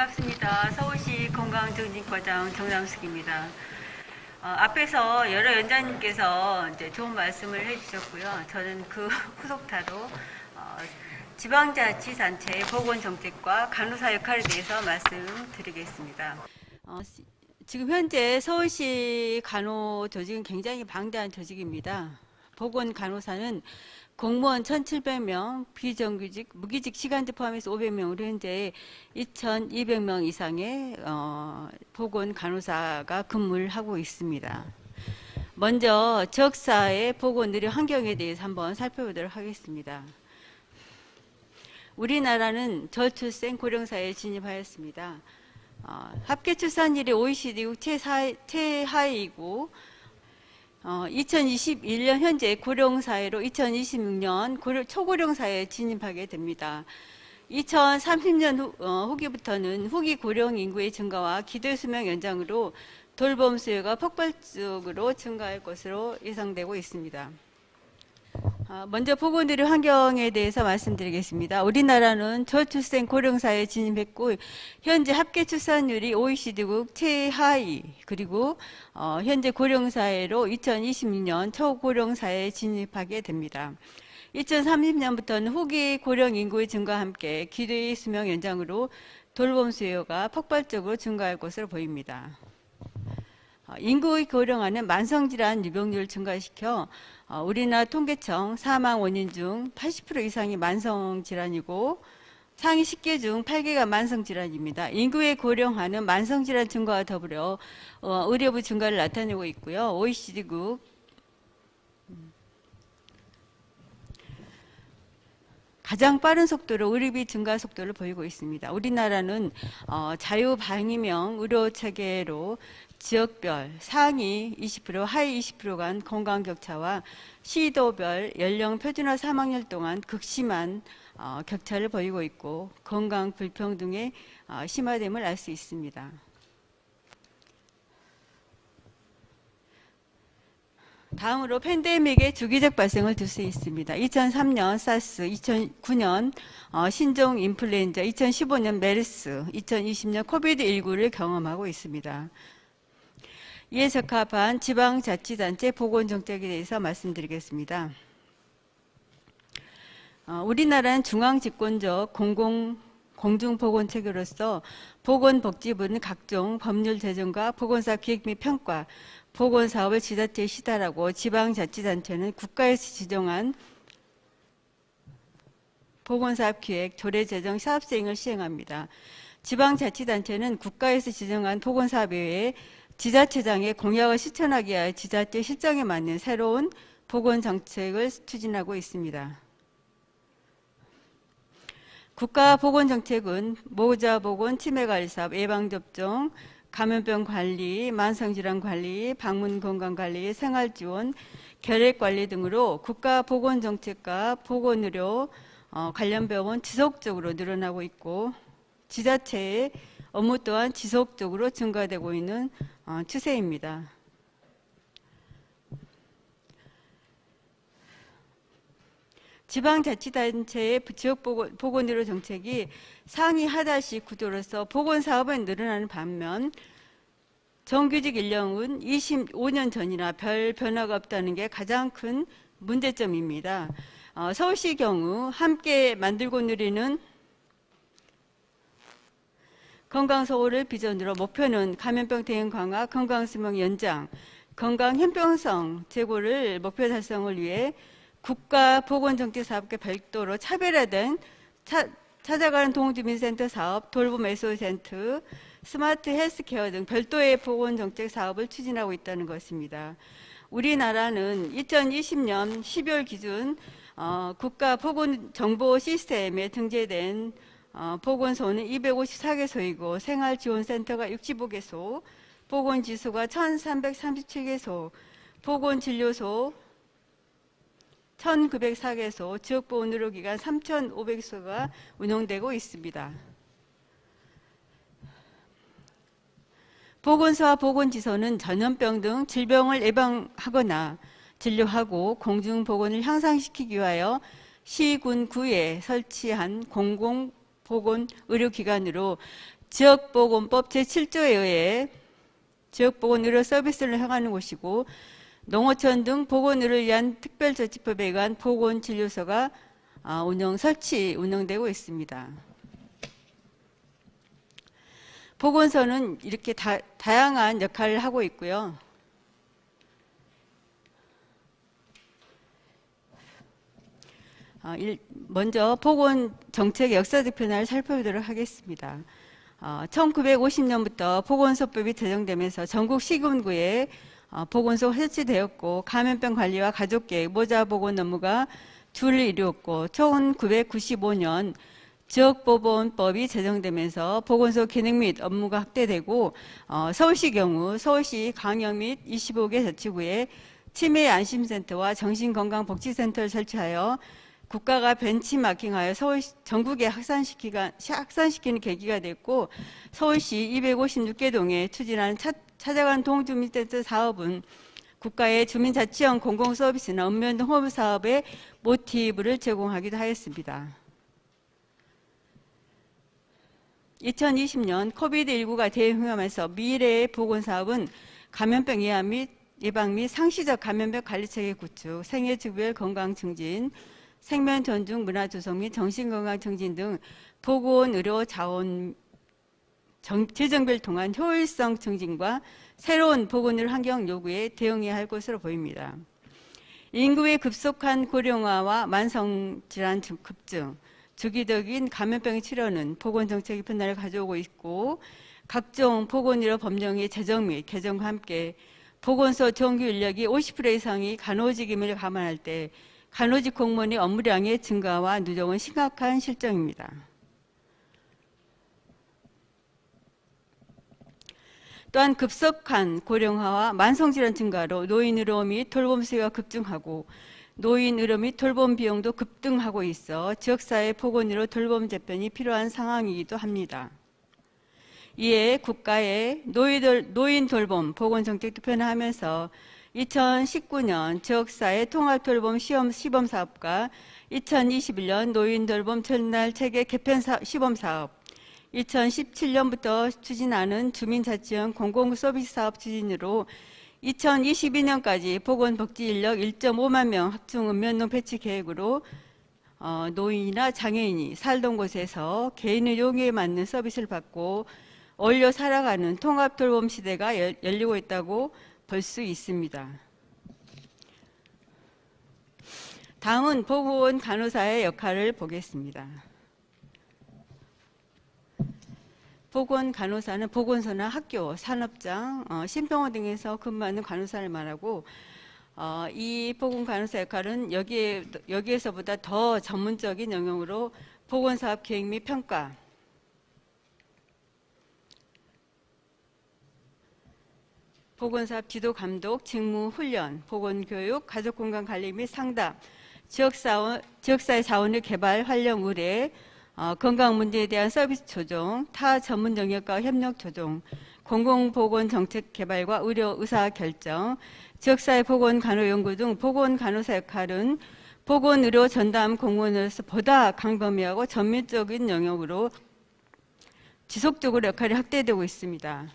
반갑습니다. 서울시 건강정진과장 정남숙입니다. 앞에서 여러 연장님께서 이제 좋은 말씀을 해주셨고요. 저는 그 후속타로 지방자치단체의 보건정책과 간호사 역할에 대해서 말씀드리겠습니다. 지금 현재 서울시 간호 조직은 굉장히 방대한 조직입니다. 보건 간호사는 공무원 1,700명, 비정규직, 무기직 시간제 포함해서 500명으로 현재 2,200명 이상의 보건 간호사가 근무를 하고 있습니다. 먼저 지역사회 보건 의료 환경에 대해서 한번 살펴보도록 하겠습니다. 우리나라는 저출생 고령사회에 진입하였습니다. 합계 출산율이 OECD국 최하위이고 2021년 현재 고령사회로 2026년 초고령사회에 진입하게 됩니다. 2030년 후기부터는 후기 고령 인구의 증가와 기대 수명 연장으로 돌봄 수요가 폭발적으로 증가할 것으로 예상되고 있습니다. 먼저 보건의료 환경에 대해서 말씀드리겠습니다. 우리나라는 저출생 고령사회에 진입했고 현재 합계 출산율이 OECD국 최하위, 그리고 현재 고령사회로 2026년 초고령사회에 진입하게 됩니다. 2030년부터는 후기 고령 인구의 증가와 함께 기대 수명 연장으로 돌봄 수요가 폭발적으로 증가할 것으로 보입니다. 인구의 고령화는 만성질환 유병률을 증가시켜 우리나라 통계청 사망 원인 중 80% 이상이 만성질환이고 상위 10개 중 8개가 만성질환입니다. 인구의 고령화는 만성질환 증가와 더불어 의료부 증가를 나타내고 있고요. OECD국 가장 빠른 속도로 의료비 증가 속도를 보이고 있습니다. 우리나라는 자유방위형 의료체계로 지역별 상위 20%, 하위 20% 간 건강격차와 시도별 연령 표준화 사망률 동안 극심한 격차를 보이고 있고 건강 불평등의 심화됨을 알 수 있습니다. 다음으로 팬데믹의 주기적 발생을 들 수 있습니다. 2003년 사스, 2009년 신종 인플루엔자, 2015년 메르스, 2020년 코비드19를 경험하고 있습니다. 이에 적합한 지방자치단체 보건정책에 대해서 말씀드리겠습니다. 우리나라는 중앙집권적 공중보건체계로서 보건복지부는 각종 법률 제정과 보건사업 기획 및 평가, 보건사업을 지자체에 시달하고 지방자치단체는 국가에서 지정한 보건사업 기획, 조례 제정, 사업 수행을 시행합니다. 지방자치단체는 국가에서 지정한 보건사업 외에 지자체장의 공약을 실천하기 위하여 지자체 실정에 맞는 새로운 보건정책을 추진하고 있습니다. 국가보건정책은 모자보건 치매관리사업, 예방접종, 감염병 관리, 만성질환 관리, 방문건강관리, 생활지원, 결핵관리 등으로 국가보건정책과 보건의료 관련 병원 지속적으로 늘어나고 있고 지자체의 업무 또한 지속적으로 증가되고 있는 추세입니다. 지방자치단체의 지역보건의료 정책이 상위 하나씩 구조로서 보건사업은 늘어나는 반면 정규직 인력은 25년 전이나 별 변화가 없다는 게 가장 큰 문제점입니다. 서울시의 경우 함께 만들고 누리는 건강서울을 비전으로 목표는 감염병 대응 강화, 건강수명 연장, 건강형평성 제고를 목표 달성을 위해 국가보건정책사업과 별도로 차별화된 찾아가는 동주민센터 사업, 돌봄 SO센터, 스마트 헬스케어 등 별도의 보건정책 사업을 추진하고 있다는 것입니다. 우리나라는 2020년 12월 기준 국가보건정보시스템에 등재된 보건소는 254개소이고 생활지원센터가 65개소, 보건지수가 1337개소, 보건진료소 1904개소, 지역보건의료기관 3500소가 운영되고 있습니다. 보건소와 보건지소는 전염병 등 질병을 예방하거나 진료하고 공중보건을 향상시키기 위하여 시, 군, 구에 설치한 공공보건의료기관으로 지역보건법 제7조에 의해 지역보건의료 서비스를 행하는 곳이고 농어촌 등 보건의료를 위한 특별조치법에 의한 보건진료소가 운영되고 있습니다. 보건소는 이렇게 다양한 역할을 하고 있고요. 먼저 보건정책의 역사적 변화를 살펴보도록 하겠습니다. 1950년부터 보건소법이 제정되면서 전국 시군구에 보건소가 설치되었고 감염병 관리와 가족계획, 모자보건 업무가 주를 이루었고 1995년 지역보건법이 제정되면서 보건소 기능 및 업무가 확대되고 서울시 경우 서울시 광역 및 25개 자치구에 치매 안심센터와 정신건강복지센터를 설치하여 국가가 벤치마킹하여 전국에 확산시키는 계기가 됐고 서울시 256개 동에 추진하는 찾아가는 동주민센터 사업은 국가의 주민자치형 공공서비스나 읍면동 허브사업의 모티브를 제공하기도 하였습니다. 2020년 코비드19가 대응하면서 미래의 보건사업은 감염병 예방 및 상시적 감염병 관리체계 구축, 생애주기별 건강 증진, 생명 존중 문화 조성 및 정신건강 증진 등 보건의료 자원 재정비를 통한 효율성 증진과 새로운 보건의료 환경 요구에 대응해야 할 것으로 보입니다. 인구의 급속한 고령화와 만성질환 급증, 주기적인 감염병의 치료는 보건정책의 변화를 가져오고 있고 각종 보건의료 법령의 제정 및 개정과 함께 보건소 정규 인력이 50% 이상이 간호직임을 감안할 때 간호직 공무원의 업무량의 증가와 누적은 심각한 실정입니다. 또한 급속한 고령화와 만성질환 증가로 노인의료 및 돌봄 수요가 급증하고 노인의료 및 돌봄 비용도 급등하고 있어 지역사회 보건의료 돌봄 재편이 필요한 상황이기도 합니다. 이에 국가의 노인 돌봄 보건정책도 변화하면서 2019년 지역사회 통합돌봄 시범사업과 2021년 노인돌봄 전날체계 개편 시범사업, 2017년부터 추진하는 주민자치형 공공서비스 사업 추진으로 2022년까지 보건복지인력 1.5만 명 확충 읍면동 배치 계획으로 노인이나 장애인이 살던 곳에서 개인의 용의에 맞는 서비스를 받고 어울려 살아가는 통합돌봄 시대가 열리고 있다고 볼 수 있습니다. 다음은 보건 간호사의 역할을 보겠습니다. 보건 간호사는 보건소나 학교, 산업장, 신병원 등에서 근무하는 간호사를 말하고 이 보건 간호사 역할은 여기에서보다 더 전문적인 영역으로 보건사업 계획 및 평가, 보건사업 지도 감독, 직무 훈련, 보건교육, 가족건강관리 및 상담, 지역사회 자원의 개발, 활용 의뢰, 건강문제에 대한 서비스 조정, 타 전문 영역과 협력 조정, 공공보건정책 개발과 의료 의사결정, 지역사회 보건간호연구 등 보건간호사 역할은 보건의료 전담 공무원으로서 보다 광범위하고 전면적인 영역으로 지속적으로 역할이 확대되고 있습니다.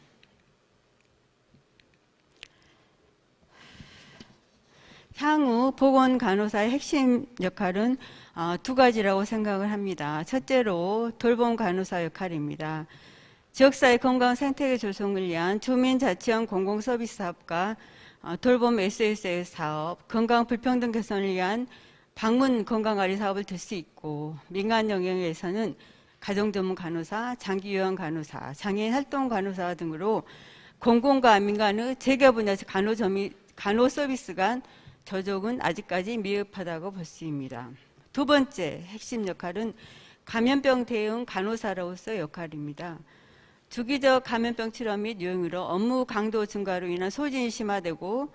향후 보건간호사의 핵심 역할은 두 가지라고 생각을 합니다. 첫째로 돌봄 간호사 역할입니다. 지역사회 건강 생태계 조성을 위한 주민자치형 공공서비스 사업과 돌봄 SSS 사업, 건강 불평등 개선을 위한 방문 건강관리 사업을 들 수 있고 민간 영역에서는 가정전문 간호사, 장기요양 간호사, 장애인 활동 간호사 등으로 공공과 민간의 재개 분야 간호 서비스 간 저적은 아직까지 미흡하다고 볼 수 있습니다. 두 번째 핵심 역할은 감염병 대응 간호사로서의 역할입니다. 주기적 감염병 치료 및 유행으로 업무 강도 증가로 인한 소진이 심화되고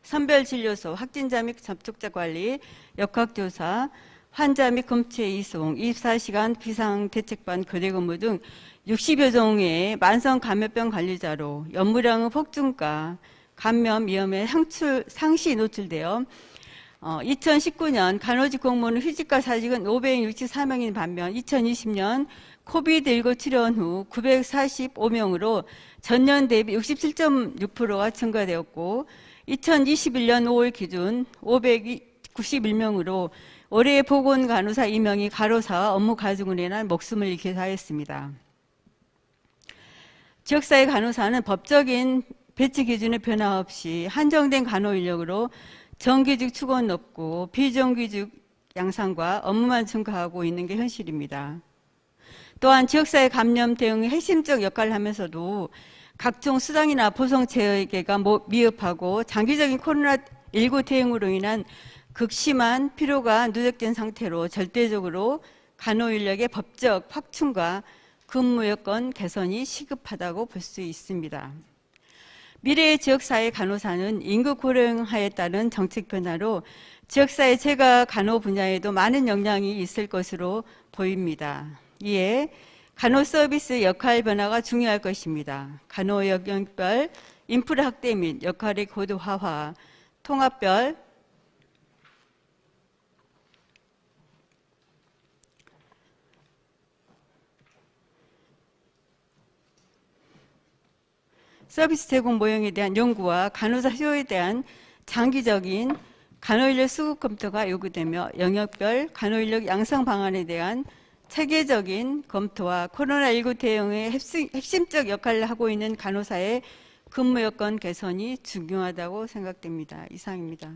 선별진료소, 확진자 및 접촉자 관리, 역학조사, 환자 및 검체 이송, 24시간 비상대책반 교대근무 등 60여 종의 만성 감염병 관리자로 업무량의 폭증과 감염 위험에 상시 노출되어 2019년 간호직 공무원 휴직과 사직은 564명인 반면 2020년 코비드19 출현 후 945명으로 전년 대비 67.6%가 증가되었고 2021년 5월 기준 591명으로 올해 보건간호사 2명이 가로사와 업무 가중으로 인한 목숨을 잃게 하였습니다. 지역사회 간호사는 법적인 배치 기준의 변화 없이 한정된 간호 인력으로 정규직 축은 높고 비정규직 양상과 업무만 증가하고 있는 게 현실입니다. 또한 지역사회 감염 대응의 핵심적 역할을 하면서도 각종 수당이나 보상 체계가 미흡하고 장기적인 코로나19 대응으로 인한 극심한 피로가 누적된 상태로 절대적으로 간호 인력의 법적 확충과 근무 여건 개선이 시급하다고 볼 수 있습니다. 미래의 지역사회 간호사는 인구 고령화에 따른 정책 변화로 지역사회 재가 간호 분야에도 많은 영향이 있을 것으로 보입니다. 이에 간호 서비스 역할 변화가 중요할 것입니다. 간호 영역별 인프라 확대 및 역할의 고도화와 통합별 서비스 제공 모형에 대한 연구와 간호사 수요에 대한 장기적인 간호인력 수급 검토가 요구되며 영역별 간호인력 양성 방안에 대한 체계적인 검토와 코로나19 대응의 핵심적 역할을 하고 있는 간호사의 근무 여건 개선이 중요하다고 생각됩니다. 이상입니다.